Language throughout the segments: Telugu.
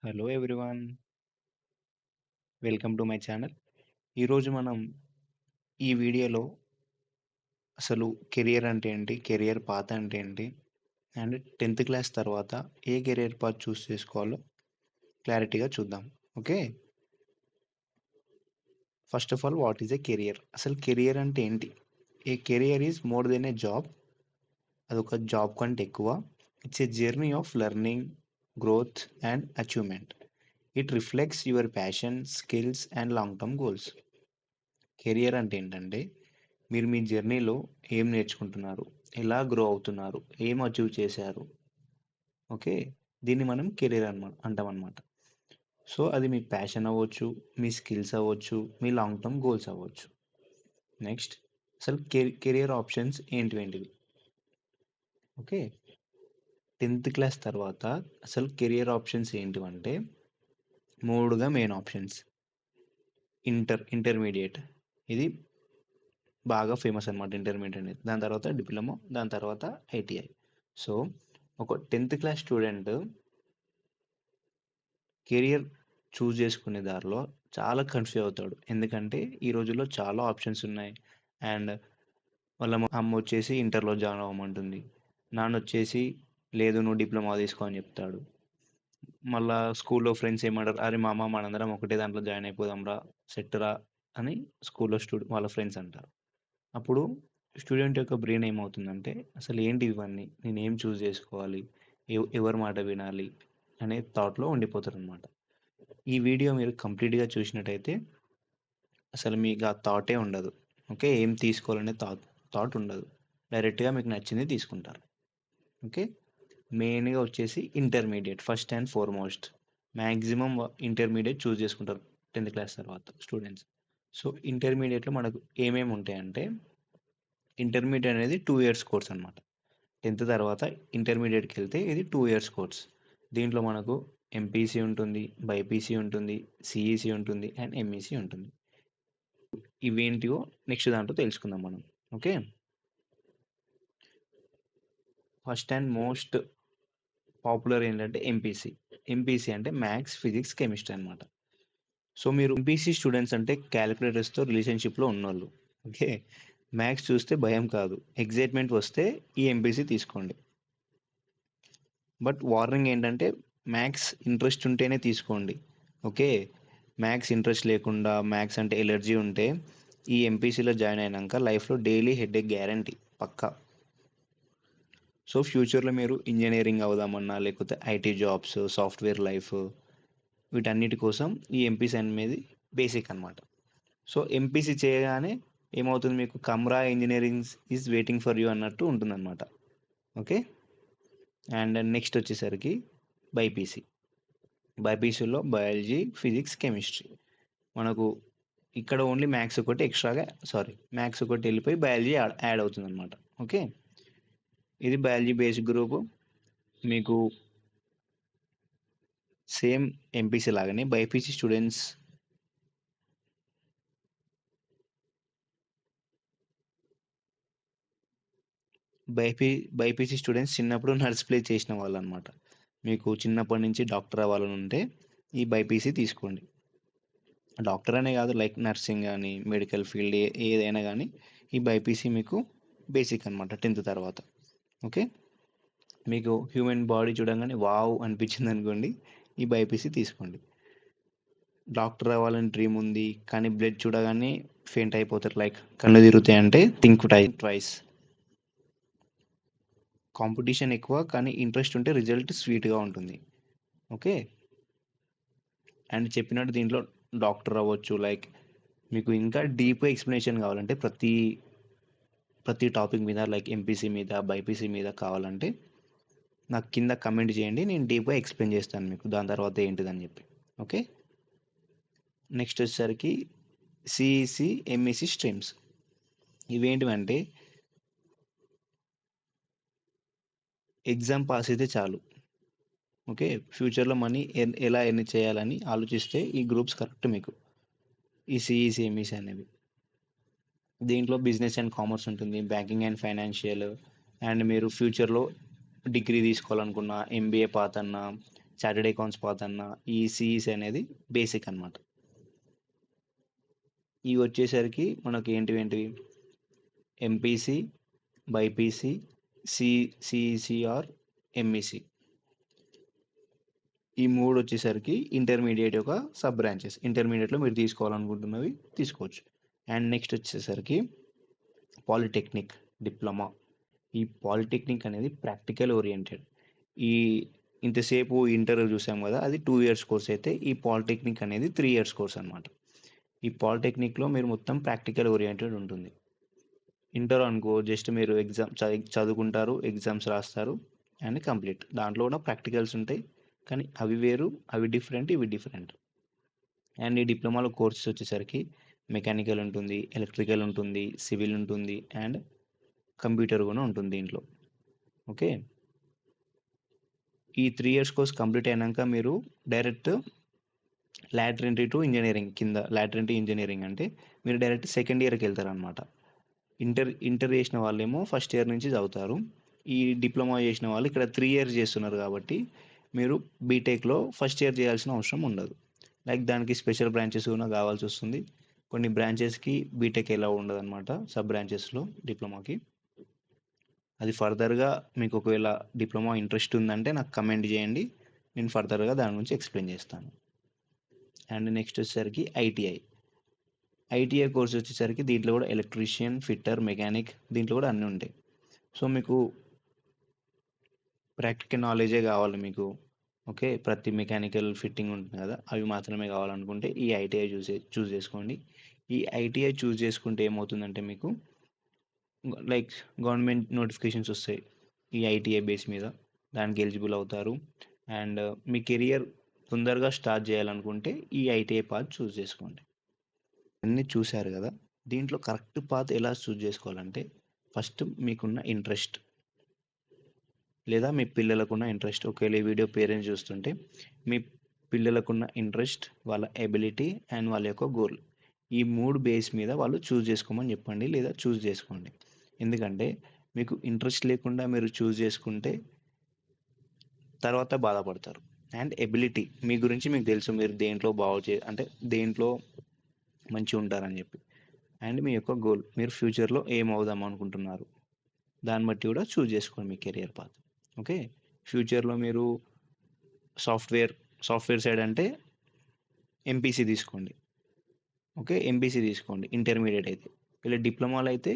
Hello everyone, welcome to my channel. ఈరోజు మనం ఈ వీడియోలో అసలు కెరియర్ అంటే ఏంటి, కెరియర్ పాత్ అంటే ఏంటి, అండ్ 10th క్లాస్ తర్వాత ఏ కెరియర్ పాత్ చూస్ చేసుకోవాలో క్లారిటీగా చూద్దాం. Okay, first of all what is a career? అసలు కెరియర్ అంటే ఏంటి? A career is more than a job. అదొక జాబ్ కంటే ఎక్కువ. It's a journey of learning, growth and achievement. It reflects your passion, skills and long term goals. Career అంటే ఏంటంటే మీరు మీ జర్నీలో ఏం నేర్చుకుంటున్నారు, ఎలా గ్రో అవుతున్నారు, ఏం అచీవ్ చేశారు. ఓకే, దీన్ని మనం కెరీర్ అంటామన్నమాట. సో అది మీ ప్యాషన్ అవ్వచ్చు, మీ స్కిల్స్ అవ్వచ్చు, మీ లాంగ్ టర్మ్ గోల్స్ అవ్వచ్చు. నెక్స్ట్, అసలు కెరియర్ ఆప్షన్స్ ఏంటివి? ఓకే, 10th క్లాస్ తర్వాత అసలు కెరియర్ ఆప్షన్స్ ఏంటివంటే మూడుగా మెయిన్ ఆప్షన్స్. ఇంటర్మీడియట్, ఇది బాగా ఫేమస్ అనమాట ఇంటర్మీడియట్ అనేది. దాని తర్వాత డిప్లొమా, దాని తర్వాత ఐటీఐ. సో ఒక 10th class student career choose చేసుకునే దారిలో చాలా కన్ఫ్యూజ్ అవుతాడు. ఎందుకంటే ఈ రోజుల్లో చాలా ఆప్షన్స్ ఉన్నాయి. అండ్ వాళ్ళ అమ్మ వచ్చేసి ఇంటర్లో జాయిన్ అవ్వమంటుంది, నాన్న వచ్చేసి లేదు నువ్వు డిప్లొమా తీసుకో అని చెప్తాడు. మళ్ళా స్కూల్లో ఫ్రెండ్స్ ఏమంటారు, అరే మామ మనందరం ఒకటే దాంట్లో జాయిన్ అయిపోదాం రా, సెట్ రా అని స్కూల్లో వాళ్ళ ఫ్రెండ్స్ అంటారు. అప్పుడు స్టూడెంట్ యొక్క బ్రెయిన్ ఏమవుతుందంటే అసలు ఏంటి ఇవన్నీ, నేను ఏం చూస్ చేసుకోవాలి, ఎవరి మాట వినాలి అనే థాట్లో ఉండిపోతారు అనమాట. ఈ వీడియో మీరు కంప్లీట్గా చూసినట్టయితే అసలు మీకు ఆ థాటే ఉండదు. ఓకే, ఏం తీసుకోవాలనే థాట్ ఉండదు. డైరెక్ట్గా మీకు నచ్చింది తీసుకుంటారు. ఓకే, మెయిన్గా వచ్చేసి intermediate first and foremost. Maximum intermediate choose చేసుకుంటారు 10th క్లాస్ తర్వాత స్టూడెంట్స్. సో ఇంటర్మీడియట్లో మనకు ఏమేమి ఉంటాయంటే, ఇంటర్మీడియట్ అనేది 2 ఇయర్స్ కోర్స్ అనమాట. 10th తర్వాత ఇంటర్మీడియట్కి వెళ్తే ఇది 2 ఇయర్స్ కోర్స్. దీంట్లో మనకు ఎంపీసీ ఉంటుంది, బైపీసీ ఉంటుంది, సిఈసీ ఉంటుంది అండ్ ఎంఈసీ ఉంటుంది. ఇవేంటివో నెక్స్ట్ దాంట్లో తెలుసుకుందాం మనం. Okay, first and most popular ఏంటంటే ఎంపీసీ. ఎంపీసీ అంటే మ్యాథ్స్, ఫిజిక్స్, కెమిస్ట్రీ అనమాట. సో మీరు ఎంపీసీ స్టూడెంట్స్ అంటే క్యాలిక్యులేటర్స్తో రిలేషన్షిప్లో ఉన్నోళ్ళు. ఓకే, మ్యాథ్స్ చూస్తే భయం కాదు, ఎగ్జైట్మెంట్ వస్తే ఈ ఎంపీసీ తీసుకోండి. బట్ వార్నింగ్ ఏంటంటే మ్యాథ్స్ ఇంట్రెస్ట్ ఉంటేనే తీసుకోండి. ఓకే, మ్యాథ్స్ ఇంట్రెస్ట్ లేకుండా, మ్యాథ్స్ అంటే ఎలర్జీ ఉంటే ఈ ఎంపీసీలో జాయిన్ అయినాక లైఫ్లో డైలీ హెడేక్ గ్యారంటీ పక్కా. సో ఫ్యూచర్లో మీరు ఇంజనీరింగ్ అవుదామన్నా, లేకపోతే ఐటీ జాబ్స్, సాఫ్ట్వేర్ లైఫ్, వీటన్నిటి కోసం ఈ ఎంపీసీ అనేది బేసిక్ అనమాట. సో ఎంపీసీ చేయగానే ఏమవుతుంది, మీకు కమ్రా engineering is waiting for you అన్నట్టు ఉంటుందన్నమాట. ఓకే, అండ్ నెక్స్ట్ వచ్చేసరికి బైపీసీ. బైపీసీలో బయాలజీ, ఫిజిక్స్, కెమిస్ట్రీ. మనకు ఇక్కడ ఓన్లీ మ్యాథ్స్ ఒకటి ఎక్స్ట్రాగా, మ్యాథ్స్ ఒకటి వెళ్ళిపోయి బయాలజీ యాడ్ అవుతుంది అనమాట. ఓకే, ఇది బయాలజీ బేస్డ్ గ్రూపు. మీకు సేమ్ ఎంపీసీ లాగానే బైపీసీ స్టూడెంట్స్ బైపీసీ స్టూడెంట్స్ చిన్నప్పుడు నర్స్ ప్లే చేసిన వాళ్ళు అనమాట. మీకు చిన్నప్పటి నుంచి డాక్టర్ అవ్వాలని ఉంటే ఈ బైపీసీ తీసుకోండి. డాక్టర్ అనే కాదు, లైక్ నర్సింగ్ కానీ, మెడికల్ ఫీల్డ్ ఏదైనా కానీ ఈ బైపీసీ మీకు బేసిక్ అనమాట 10th తర్వాత. ఓకే, మీకు హ్యూమన్ బాడీ చూడంగానే వావ్ అనిపించింది అనుకోండి, ఈ బైపీసీ తీసుకోండి. డాక్టర్ అవ్వాలని డ్రీమ్ ఉంది కానీ బ్లడ్ చూడగానే ఫెయింట్ అయిపోతారు, లైక్ కళ్ళు తిరుగుతాయి అంటే థింక్ ట్వైస్. కాంపిటీషన్ ఎక్కువ కానీ ఇంట్రెస్ట్ ఉంటే రిజల్ట్ స్వీట్గా ఉంటుంది. ఓకే, అండ్ చెప్పినట్టు దీంట్లో డాక్టర్ అవ్వచ్చు. లైక్ మీకు ఇంకా డీప్ ఎక్స్ప్లెనేషన్ కావాలంటే ప్రతి టాపిక్ మీద, లైక్ ఎంపీసీ మీద, బైపీసీ మీద కావాలంటే నాకు కింద కమెంట్ చేయండి, నేను డీప్గా ఎక్స్ప్లెయిన్ చేస్తాను మీకు దాని తర్వాత ఏంటిదని చెప్పి. ఓకే, నెక్స్ట్ వచ్చేసరికి సిఈసి, ఎంఈసి స్ట్రీమ్స్. ఇవేంటివంటే ఎగ్జామ్ పాస్ అయితే చాలు. ఓకే, ఫ్యూచర్లో మనీ ఎలా ఎర్న్ చేయాలని ఆలోచిస్తే ఈ గ్రూప్స్ కరెక్ట్ మీకు. ఈ సిఈసి, ఎంఈసి అనేవి. దీంట్లో బిజినెస్ అండ్ కామర్స్ ఉంటుంది, బ్యాంకింగ్ అండ్ ఫైనాన్షియల్. అండ్ మీరు ఫ్యూచర్లో డిగ్రీ తీసుకోవాలనుకున్న, ఎంబీఏ పాత్ అన్న, చార్టర్డ్ అకౌంట్స్ పాత్ అన్నా, ఈ సిఈసి అనేది బేసిక్ అనమాట. ఇవి వచ్చేసరికి మనకి ఏంటివి MPC, BiPC, CEC or MEC. ఈ 3 వచ్చేసరికి ఇంటర్మీడియట్ యొక్క సబ్ బ్రాంచెస్. ఇంటర్మీడియట్‌లో మీరు తీసుకోవాలనుకుంటున్నవి తీసుకోవచ్చు. అండ్ నెక్స్ట్ వచ్చేసరికి పాలిటెక్నిక్, డిప్లొమా. ఈ పాలిటెక్నిక్ అనేది ప్రాక్టికల్ ఓరియంటెడ్. ఈ ఇంతసేపు ఇంటర్ చూసాం కదా, అది 2 ఇయర్స్ కోర్స్ అయితే ఈ పాలిటెక్నిక్ అనేది 3 ఇయర్స్ కోర్స్ అనమాట. ఈ పాలిటెక్నిక్‌లో మీరు మొత్తం ప్రాక్టికల్ ఓరియంటెడ్ ఉంటుంది. ఇంటర్ అనుకో జస్ట్ మీరు ఎగ్జామ్ చదువుకుంటారు, ఎగ్జామ్స్ రాస్తారు అండ్ కంప్లీట్. దాంట్లో కూడా ప్రాక్టికల్స్ ఉంటాయి, కానీ అవి వేరు, అవి డిఫరెంట్, ఇవి డిఫరెంట్. అండ్ ఈ డిప్లొమాలో కోర్సెస్ వచ్చేసరికి మెకానికల్ ఉంటుంది, ఎలక్ట్రికల్ ఉంటుంది, సివిల్ ఉంటుంది అండ్ కంప్యూటర్ కూడా ఉంటుంది దీంట్లో. ఓకే, ఈ 3 ఇయర్స్ కోర్స్ కంప్లీట్ అయినాక మీరు direct lateral entry to engineering కింద. లాటరల్ ఎంట్రీ ఇంజనీరింగ్ అంటే మీరు డైరెక్ట్ సెకండ్ ఇయర్కి వెళ్తారనమాట. ఇంటర్ చేసిన వాళ్ళేమో ఫస్ట్ ఇయర్ నుంచి చదువుతారు. ఈ డిప్లొమా చేసిన వాళ్ళు ఇక్కడ 3 ఇయర్స్ చేస్తున్నారు కాబట్టి మీరు బీటెక్లో ఫస్ట్ ఇయర్ చేయాల్సిన అవసరం ఉండదు. లైక్ దానికి స్పెషల్ బ్రాంచెస్ కూడా కావాల్సి వస్తుంది. కొన్ని బ్రాంచెస్కి బీటెక్ ఎలా ఉండదు అనమాట, సబ్ బ్రాంచెస్లో డిప్లొమాకి. అది ఫర్దర్గా మీకు ఒకవేళ డిప్లొమా ఇంట్రెస్ట్ ఉందంటే నాకు కమెంట్ చేయండి, నేను ఫర్దర్గా దాని గురించి ఎక్స్ప్లెయిన్ చేస్తాను. అండ్ నెక్స్ట్ వచ్చేసరికి ఐటీఐ కోర్స్ వచ్చేసరికి దీంట్లో కూడా ఎలక్ట్రీషియన్, ఫిట్టర్, మెకానిక్, దీంట్లో కూడా అన్నీ ఉంటాయి. సో మీకు ప్రాక్టికల్ నాలెడ్జే కావాలి మీకు. ఓకే, ప్రతి మెకానికల్ ఫిట్టింగ్ ఉంటుంది కదా, అవి మాత్రమే కావాలనుకుంటే ఈ ఐటీఐ చూస్ చేసుకోండి. ఈ ఐటీఐ చూస్ చేసుకుంటే ఏమవుతుందంటే మీకు లైక్ గవర్నమెంట్ నోటిఫికేషన్స్ వస్తాయి ఈ ఐటీఐ బేస్ మీద, దానికి ఎలిజిబుల్ అవుతారు. అండ్ మీ కెరియర్ తొందరగా స్టార్ట్ చేయాలనుకుంటే ఈ ఐటీఐ పాత్ చూస్ చేసుకోండి. అన్నీ చూశారు కదా, దీంట్లో కరెక్ట్ పాత్ ఎలా చూస్ చేసుకోవాలంటే ఫస్ట్ మీకున్న ఇంట్రెస్ట్ లేదా మీ పిల్లలకున్న ఇంట్రెస్ట్. ఒకవేళ ఈ వీడియో పేరెంట్స్ చూస్తుంటే మీ పిల్లలకున్న ఇంట్రెస్ట్, వాళ్ళ ఎబిలిటీ అండ్ వాళ్ళ యొక్క గోల్, ఈ 3 బేస్ మీద వాళ్ళు చూస్ చేసుకోమని చెప్పండి లేదా చూస్ చేసుకోండి. ఎందుకంటే మీకు ఇంట్రెస్ట్ లేకుండా మీరు చూస్ చేసుకుంటే తర్వాత బాధపడతారు. అండ్ ఎబిలిటీ, మీ గురించి మీకు తెలుసు, మీరు దేంట్లో అంటే దేంట్లో మంచిగా ఉంటారని చెప్పి. అండ్ మీ యొక్క గోల్, మీరు ఫ్యూచర్లో ఏం అవుదాం అనుకుంటున్నారు, దాన్ని బట్టి కూడా చూస్ చేసుకోండి మీ కెరియర్ పాత్. ఓకే, ఫ్యూచర్లో మీరు సాఫ్ట్వేర్ సైడ్ అంటే ఎంపీసీ తీసుకోండి. ఓకే, ఎంపీసీ తీసుకోండి ఇంటర్మీడియట్ అయితే. ఇలా డిప్లొమాలో అయితే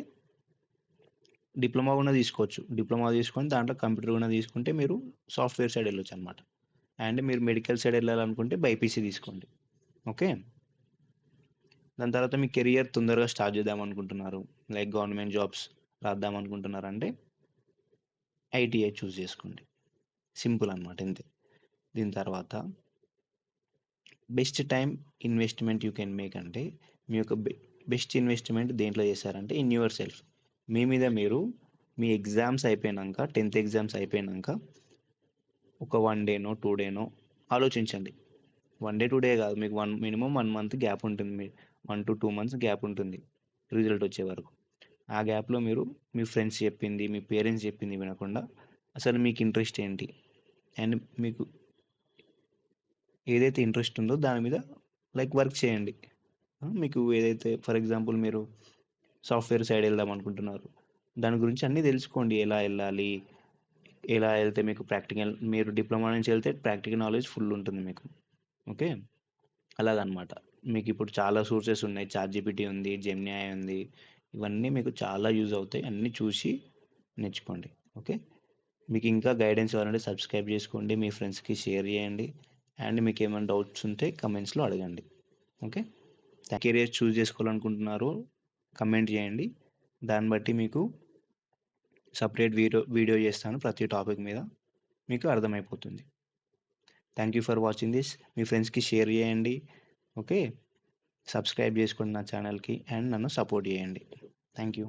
డిప్లొమా కూడా తీసుకోవచ్చు. డిప్లొమా తీసుకొని దాంట్లో కంప్యూటర్ కూడా తీసుకుంటే మీరు సాఫ్ట్వేర్ సైడ్ వెళ్ళొచ్చు అనమాట. అండ్ మీరు మెడికల్ సైడ్ వెళ్ళాలనుకుంటే బైపీసీ తీసుకోండి. ఓకే, దాని తర్వాత మీ కెరియర్ తొందరగా స్టార్ట్ చేద్దాం అనుకుంటున్నారు, లైక్ గవర్నమెంట్ జాబ్స్ రాద్దాం అనుకుంటున్నారంటే ఐటీఐ చూస్ చేసుకోండి. సింపుల్ అనమాట, ఇంతే. దీని తర్వాత best time investment you can make అంటే మీ యొక్క బెస్ట్ ఇన్వెస్ట్మెంట్ దేంట్లో చేశారంటే ఇన్ యువర్ సెల్ఫ్. మీ మీద మీరు మీ ఎగ్జామ్స్ అయిపోయినాక, 10th ఎగ్జామ్స్ అయిపోయినాక ఒక 1 డేనో 2 డేనో ఆలోచించండి. 1 డే 2 డే కాదు, మీకు మినిమం 1 మంత్ గ్యాప్ ఉంటుంది, మీ 1 to 2 months గ్యాప్ ఉంటుంది రిజల్ట్ వచ్చే వరకు. ఆ గ్యాప్లో మీరు మీ ఫ్రెండ్స్ చెప్పింది, మీ పేరెంట్స్ చెప్పింది వినకుండా అసలు మీకు ఇంట్రెస్ట్ ఏంటి అండ్ మీకు ఏదైతే ఇంట్రెస్ట్ ఉందో దాని మీద లైక్ వర్క్ చేయండి. మీకు ఏదైతే ఫర్ ఎగ్జాంపుల్ మీరు సాఫ్ట్వేర్ సైడ్ వెళ్దాం అనుకుంటున్నారు, దాని గురించి అన్నీ తెలుసుకోండి. ఎలా వెళ్ళాలి, ఎలా వెళ్తే మీకు మీరు డిప్లొమా నుంచి వెళ్తే ప్రాక్టికల్ నాలెడ్జ్ ఫుల్ ఉంటుంది మీకు. ఓకే, అలాగనమాట. మీకు ఇప్పుడు చాలా సోర్సెస్ ఉన్నాయి, చాట్‌జీపీటీ ఉంది, జెమినీ ఉంది, ఇవన్నీ మీకు చాలా యూజ్ అవుతాయి. అన్నీ చూసి నేర్చుకోండి. ఓకే, మీకు ఇంకా గైడెన్స్ కావాలంటే సబ్స్క్రైబ్ చేసుకోండి, మీ ఫ్రెండ్స్కి షేర్ చేయండి అండ్ మీకు ఏమైనా డౌట్స్ ఉంటే కమెంట్స్లో అడగండి. ఓకే, కెరియర్ చూస్ చేసుకోవాలనుకుంటున్నారో కమెంట్ చేయండి, దాన్ని బట్టి మీకు సపరేట్ వీడియో చేస్తాను, ప్రతి టాపిక్ మీద మీకు అర్థమైపోతుంది. Thank you for watching this. మీ ఫ్రెండ్స్కి షేర్ చేయండి. ఓకే, సబ్స్క్రైబ్ చేసుకోండి నా ఛానల్కి అండ్ నన్ను సపోర్ట్ చేయండి. Thank you.